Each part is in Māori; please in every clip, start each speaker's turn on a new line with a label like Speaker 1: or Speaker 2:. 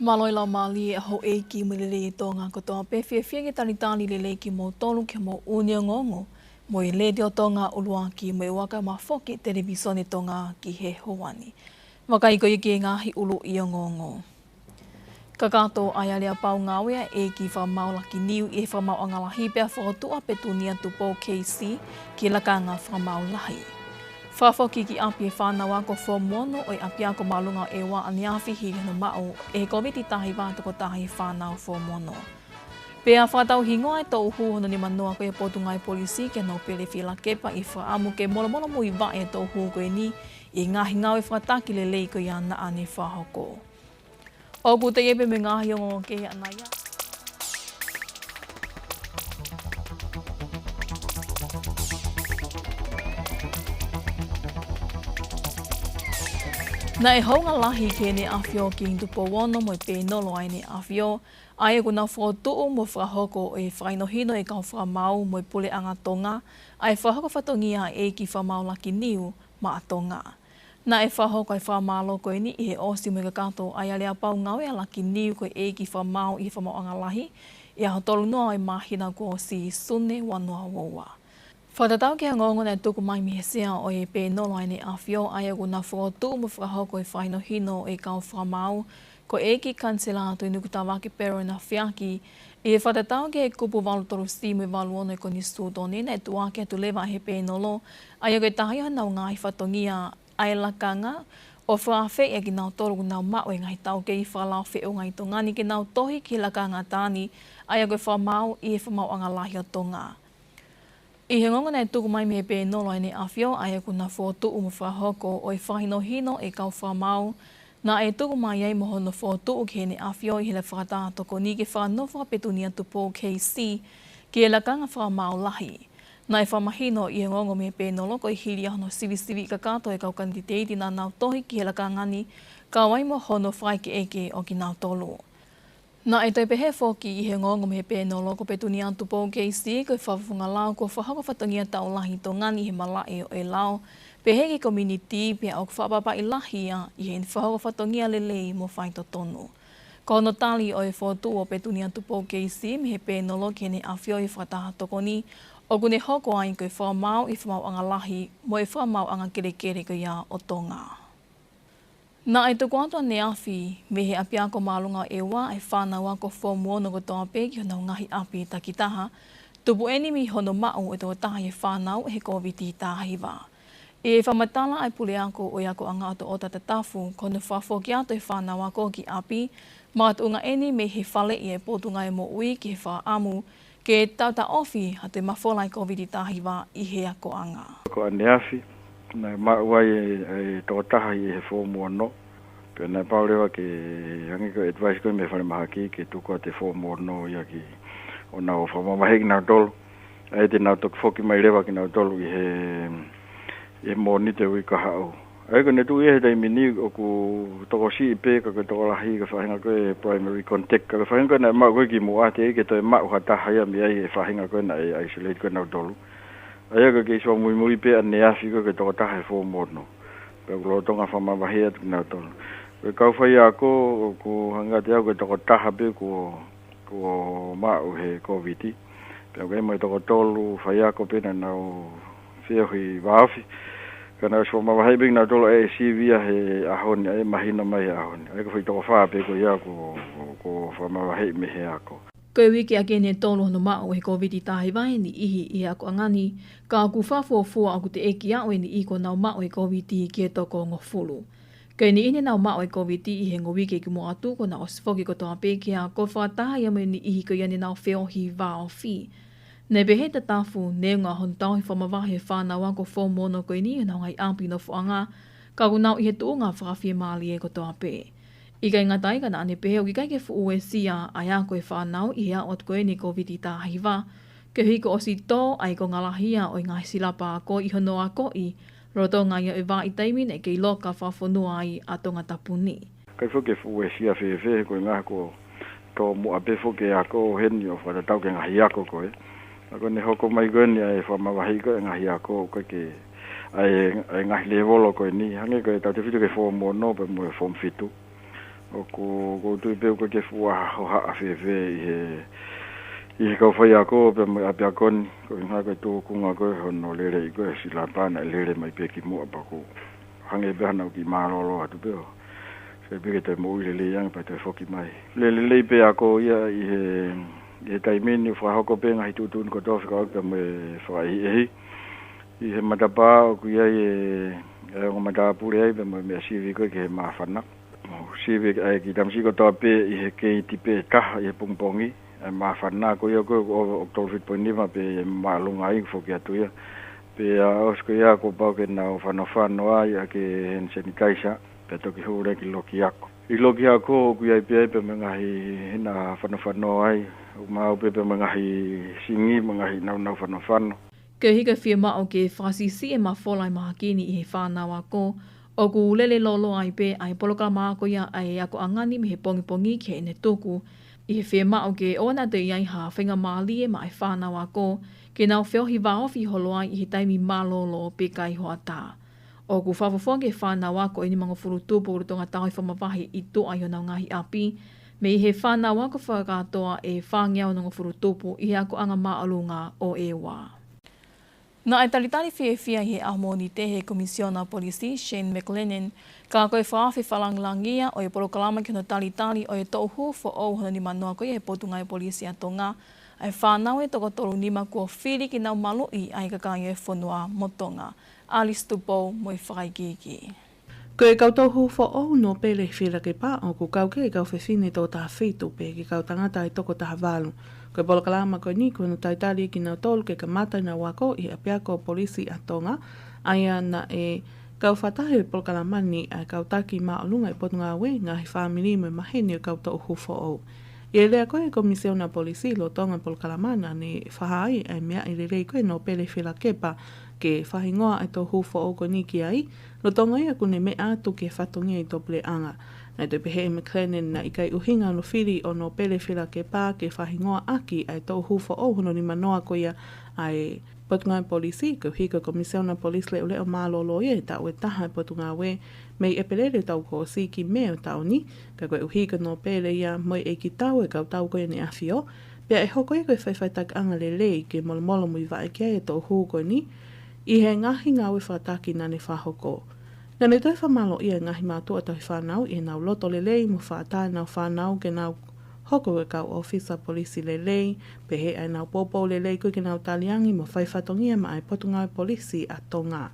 Speaker 1: Maloi la mali ho e ki mulele tonga ko toa pe fia ki talitali le ki mo tolu ke mo unia ngongo mo i le dio tonga ulua ki mo waka ma foki televisione tonga ki he hoani. Waka i ko i ki ngahi ulu i ngongo. Kakato ai alea pau ngawea e ki whamau laki niu e whamau angalahi pia whakatua petunia tupo KC ki lakanga whamau lahi. Whawhoki ki api e whānawa ko whomono o i api ako malunga e wa aniawhi hi no mao e koviti tahi wātako tahi whānau whomono. Pea whātau hingoa e tō uhu hono ni manoa ko e potungai polisi ke no pele whila kepa i whaamu ke molo mui wa e tō uhu koe ni i ngahi ngau e whakataki le lei ko i ana ane whahoko. O ku te epe me ngahi o ke anaya. Na e haunga lahi ke ne awhio ki ntupo wono mo i pēnolo ai ne awhio, ai e kuna whotuu mo whahoko e whainohino e kau whamau mo i pule anga tonga, ai whahoko whatongia e ki whamau laki niu ma a tonga. Na e whahoko ai whamalo koe ni i he osi mo i kakato ai alea pau ngawe a laki niu koe e ki whamau i whamau anga lahi, i aho tolu noa i mahina ko si sune wanoa woua. Whatatau ki a ngongo nei tuku mai mi he sea o e pēnolo ai ne awhio ai a kuna whakatu mo whakahoko i whainohino e kau whamau ko e ki kansela atu i nukutawa ki pero na whiaki i e whatatau ki e kupu walu toru si mo i walu ono i koni sūtoni nei tuake atu lewa he pēnolo ai a koe tahi o nau ngai whatongia ai lakanga o whawhe e ki nau toru ku nau mao e ngai tau ke i whalau whe o ngai tongani ki nau tohi ki lakanga tāni ai a koe whamau i e whamau anga lahi o tonga. I he ngongo nei tuku mai me he pēnolo ai ne awhio ai e kuna whotu umu whahoko o i whahinohino e kau whamau na e tuku mai ai mohono whotu ki he ne awhio i hele whakatātoko ni ke whanofo petunia tupo KC ki e lakanga whamau lahi. Na e whamahino i he ngongo me he pēnolo ko i hiri ahono sivi kakato e kau kanditeiti na nau tohi ki he lakangani ka wai mohono whai ki eke o ki nau tolu. Na e tei pehe whoki i he ngongo me he pēnolo ko petunia tupo KC ko i whawhunga lau ko whahako whatongia tau lahi tō ngani he malae o e lau pehe ki community pia o whapapa i lahi a i he whahako whatongia lelei mo whaito tonu. Ko no tali o e whotu o petunia tupo KC me he pēnolo ki ne awhio i whataha tokoni o kune hoko ai ko i whamau i whamau anga lahi mo i whamau anga kere ko ia o tonga. Na e tuku atua ne awhi, me he api ako malunga e wā e whānawa ko whomuono ko toa pēki hono ngahi api takitaha, tupu enimi hono mau e toa taha e whānau he koviti tāhi wā. E whamatala ai pule ako o ako anga ato o tata tafu, kono whawhoki ato e whānawa ko ki api, mātu unga eni me he whale i e potunga e mo ui ki he wha amu, ke tauta ofi hatu e mawholai koviti tāhi wā i he ako anga.
Speaker 2: Ko ane awhi. Na mauai e tōtaha i he whōmuano. Pea nai paurewa ke hangi ko advice koe me whare maha ki ke tuko te whōmuano ia ki o nau whamamaheki nau tolu. E te nau toki whoki mai rewa ki nau tolu i he mōni te ui ka hau. E ko ne tu i he teimi ni o ku toko si i pē ka koe toko lahi ka whahinga koe primary contact. Ka whahinga koe na mau koe ki mua te ke toi mau hataha ia mi ai e whahinga koe na e isolate koe nau tolu. Aia ka ke iswa mui pe ane awhi ko ke toko taha e whōmono. Pea kulo tonga whamamahi atu nau tono. Koe kau whai ako ku hangate au ke toko taha pe ko mau he COVID. Pea koe mai toko tolu whai ako pe na nau whiohi wāwhi. Ka nau whamamahi pe nau tolu e sivia he ahoni, e mahina mai ahoni. Aia ka whai toko whaa pe ko ia ko whamamahi me he ako.
Speaker 1: Koe wiki ake ne tolo hono mao he koviti tahi vai ni ihi i ako angani, ka aku whawhua aku te eki au ni i ko nau mao he koviti ki e toko ngofulu. Koe ni ine nau mao he koviti i he ngowike ki mo atu ko na osfoki ko toa pēkia ko whataha ia me ni ihi ko iani nau whiohi wā o whi. Ne behe ta tafu ne ngā hon tau hi whamawahe whānawa ko whomono koe ni nau ngai api no whuanga, ka ku nau i he tuunga whakawhia maali e ko toa pē. I kai ngatai ka na ane pehe o ki kai ke fu e sia ai a koe whanau i hea ot koe ni koviti tāhi wā. Ke hui ko osi tō ai ko ngalahia o i ngai silapa ko i hono a ko i roto ngai e wā i taimin e kei loka whawhonua ai a tonga tapuni.
Speaker 2: Kai whuke fu e sia whewhe koe ngā ko tō mua pe whuke a ko heni o whatatau ke ngahi ako koe. Ako ne hoko mai koe ni ai whamawahi koe ngahi ako koe ke ai ngahi lewolo koe ni. Hange koe tau te whitu ke whomono pe mue whom fitu. o ko tu pe ko ke fua ho ha fe I ko fai ako pe mai apia kon ko nga ko tu ku nga ko no le ko sila pa na le mai pe ki mo pa ko hange be na ki ma lo atu pe se be te mo le yang pa te foki mai le pe ako ia I tai mini fa ko pe nga tu ko to ko me fa I matapa ku ia o mata pure be me sivi ko ke ma fa na sivi ai ki tam si ko to pe ke tipe ka pungpongi mafana ko yo ko Oktober ponima pe malunga info ke atuia pe os ko ya ko pa ke na fano ai ke en sanitizer pe to ki hore ki lokiako ku ya pe mengahi na fano ai ma pe mengahi singi mengahi na fano
Speaker 1: ke hika firma o ke fasisi ma folai ma kini I fana wa ko o ku lele lolo ai pe ai poloka ma ko ya ai ako angani me pongi ke ne toku I firma o ke ona te iai ha whenga mālie ma ai whāna wa ko, ke nau whio hi waofi holoai I he taimi mālolo pe kai hoa tā. O ku whawawhong ke whāna wa ko ni mga furu tūpo rutonga tau I whamawahi I tō ai o nau ngahi api, me I he whāna wa ko whakatoa whāngiao nunga furu tūpo I ako anga maalunga o e wā. Na ai talitari whia he ahmoni te he komisiona polisi Shane McLennan ka koe whaafi whalanglangia o e porokalama ki no talitari o e tohu fo o hono ni manoa koe e potungai polisi a tonga ai whanau e toko toru nima kua whiri ki nau malo I ai kakangi e whanua motonga. Alice Tupo mo I whakaikiki.
Speaker 3: Ko e kautohu fo o no pele whira ke pa o ku kauke e kau whewhine tō taha whitu pe ki kau tangata e toko taha walu. Ko e polokalama koe ni ko no taitari ki nau tolu ke ka mata na wako I apiako polisi a tonga aia na e kau whatahe polokalama ni a kau taki maolunga I potunga we ngahi whamiri mo maheni o kautohu fo o. I lea koe komisiona polisi lo tonga polokalamana ni whahai ai mea I rei koe no pele whira ke pa ke whahingoa e tō hufo o ko niki ai, lo tonga ia kune me atu ke whatongia I tō ple anga. Nei te pehe McLennan na I kai uhinga no whiri o no pele whira ke pā ke whahingoa aki ai tō hufo o hono ni manoa ko ia ai potunga polisi, ko hika komisiona polisi le o mālolo ia tau e taha potunga we mei e pelere tau ko siki mea tau ni, ka koe uhika no pele ia moi e ki tau e kau tau koe ni awhio, pia e hoko e koe whaiwhaitak anga le lei ke molomolo mui vae kia e tō hū koe ni, I he ngahi ngawe whataki nane whahoko. Nane toi whamalo ia ngahi mātua tau whanau I nau loto lelei mo whaatai nau whanau ke nau hoko e kau ofisa polisi lelei, pe he ai nau popo lelei koe ke nau taliangi mo whaifatongia ma ai potungai polisi a tonga.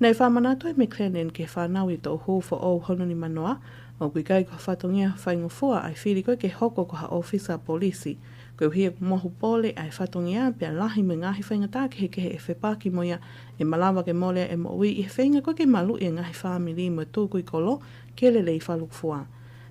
Speaker 3: Nei whamanatoi McLennan ke whanau I tō hūfo o hono ni manoa, o kui kai ko whatongia whaingofua ai whiri koe ke hoko ko ha ofisa polisi, koe hia mohu pole ai whatongia pia lahi me ngahi whaingata ke he e whepaki moia e malawa ke mole e mo ui I whainga koe ke malu I ngahi whamiri mo tūkui kolo ke lelei whalukfua.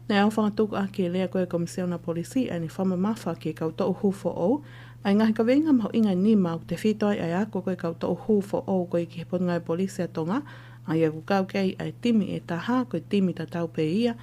Speaker 3: Nei au whangatuku a ke lea koe komisiona polisi ai ni whamamafa ke kau tō hūfo o, ai ngahi ka venga maho inga ni mau te whitoi ai ako koe kau tō hūfo o koe ki he potungai polisi a tonga, ai aku kau kei ai timi e taha koe timi ta tau pe ia,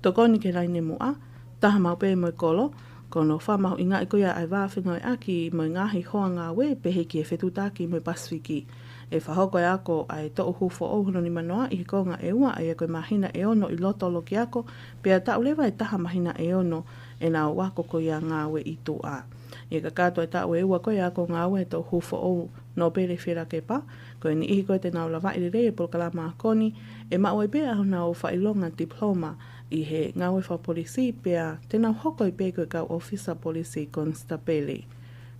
Speaker 3: tokoni ke laine mua, taha mau pe mo kolo, kono whamahu inga I koia ai wāwhinoi aki mo ngahi hoa ngā we pehe ki e whetutaki mo Pasifiki. E whahoko e ako ai tō hufo o hono ni manoa I ko ngā e ua ai koe mahina e ono I loto lo ki ako, pia tau lewa e taha mahina e ono e nā wako koia ngā we I tō a. E ka kātua e tau e ua koe ako ngā we tō hufo o no pere whira ke pa, koe ni ihi koe te nau lawa I re e polokalama a koni, e mau e bea au nau whailonga diploma I he ngawe wha polisi pia tēnau hoko I pēko kau ofisa polisi Constable.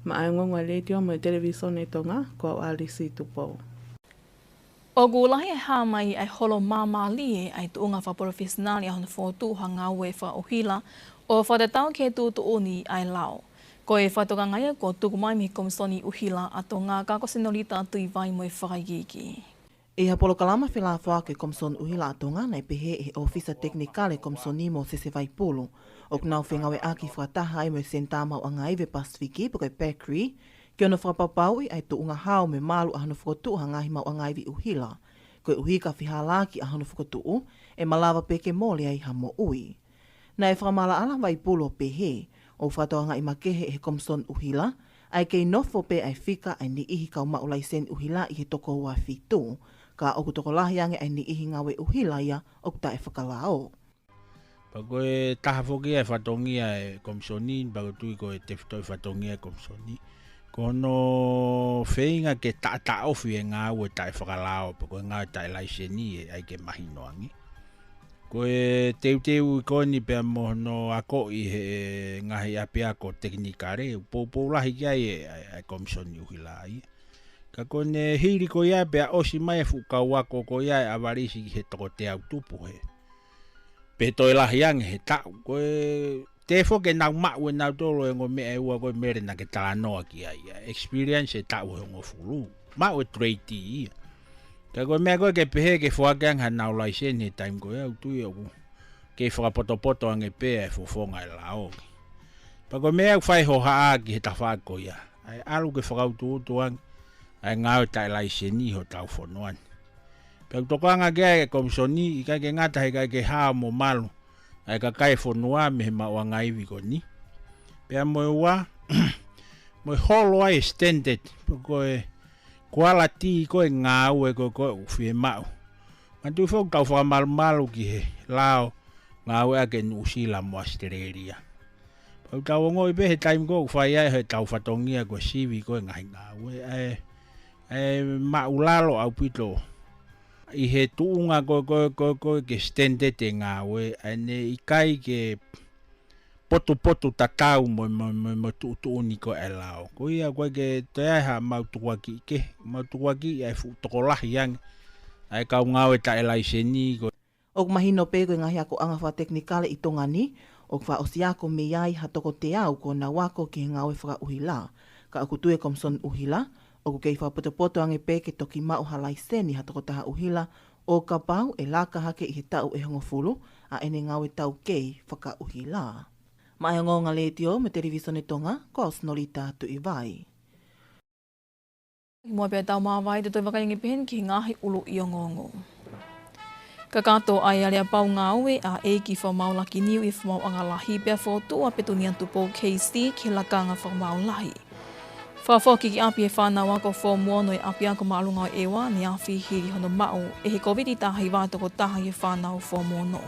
Speaker 3: Ma ai ngonga radio mo televisione tonga ko Alice Tupo.
Speaker 1: O gulahi e hāmai ai holo māmālie ai tuunga wha profesionali ahona whotu ha ngawe wha ohila o whatatau ke tūtu uni ai lao. Ko e whatoka ngaia ko tuku mai mi komisoni uhila ato ngā kako senolita tui vai mo e whakaigiki.
Speaker 4: E ha polokalama whilafoa ke komson uhila atonga nei pehe e ofisa teknikale komsoni mo sese vai polo. O knau whengawe aki whataha ai mo sentamau a ngaive Pasifiki po kai Pekri, ki ono whapapaui ai tu unga hao me malu ahano whakotu ha ngahi mau a ngaive uhila. Ko uhika whihalaki ahano whakotu e malawa peke mole ai ha mo ui. Na e whamala ala vai polo pehe, o whatoa ngai makehe e komson uhila, ai kei nofo pe ai whika ai ni ihi kau maulai sen uhila I he toko wa whitu, ka oku toko lahi ange ai ni ihi ngawe uhila ia o ta e whakalao.
Speaker 5: Koe taha foki e whatongi e komsoni, bago tui koe te whitoi whatongi e komsoni. Kono whainga ke ta ofi e ngā ue tae whakalao, pa koe ngā tae laiseni e ai ke mahinoangi. Koe teu koe ni pia mohono ako i he ngahi api ako teknikare, pou-poulahi kia e komsoni uhilai. Ka kone hiri ko ia pia osi mai fuka wako ko ia e avarisi ki he toko te au tupu he. Pe toi lahi ange he tau, koe te foke nau mau e nau tolo e ngo mea e ua koe mere na ke talanoa ki ia. Experience e tau he ngo fulu, mau e treiti ia. Ka koe mea koe ke pehe ke fuakeang ha nau laisen he time koe au tui au ke whakapoto ange pea e fufonga e lao. Pa koe mea whai ho haa ki he tawhako ia. Ai alu ke whakautu utu ange. Ai ngau tae laiseni ho tau whonoan. Pea tokoanga kia e komsoni, i kai ke ngata he kai ke haa mo malu. Ai ka kai whonua me he maua ngaiwi ko ni. Pea moe ua, moe holo ai standard. Koe quality koe ngau e koe uwhi e mau. Mantu whok tau whakamalu ki he lao ngau e ake Nusila mo Australia. Pau tau ngoi be he time ko whai ai he tau whatongia koe siwi koe ngahi ngau e maulalo au pito i he tuunga ko ke standard e ngā we ane i kai ke potu tatau mo tuuni ko e lao ko ia koe ke te ha mautuaki e fu tokolahi yang ai kau ngā we ta e laiseni ko
Speaker 4: Ok mahino pe koe ngahi ako anga wha teknikale i tonga ni ok wha osi ako me iai ha toko te au ko na wako ki ngā we whaka uhila ka aku tue komson uhila o kei whapoto ange pe ke toki mau halaiseni ha toko taha uhila o ka pau e laka hake i he tau e hongo fulu a ene ngawe tau kei whaka uhila. Mai ngonga le tio me televisione tonga ko Osnolita tu i vai.
Speaker 1: Mua pia tau mawai te toi wakaingi pehen ki ngahi ulu i o ngongo. Ka kato ai alea pau ngā ue a e ki whamau laki niu i whamau anga lahi pia whotua petunian tupo KC ki lakanga whamau lahi. Whawhoki ki api e whanau ako whomuono e api ako maalunga o ewa ni awhi hiri hono mau e he COVID taha i wātoko taha i whanau whomuono.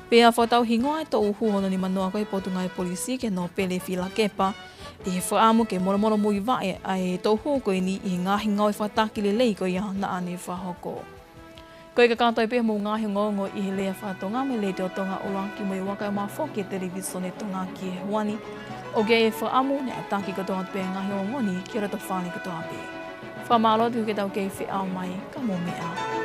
Speaker 1: Pea whatau hingoa e tō uhu hono ni manoa koe potunga e polisi ke no pele whila kepa e he whaamu ke moro mui vae a e tō hu koe ni i ngahi ngau e whataki le lei koe ia na ane whahoko. Koe ka kātoi pēh mō ngahi ngongo i he lea whatonga me le te o tonga orangi mo i waka e mawhoki e televisione tonga ki e huani. O ge e whaamu ne a taki katoa te pēr ngahi o ngoni ki ora to whāni katoa pē. Whamalo tu ke tau kei whi au mai ka mō mea.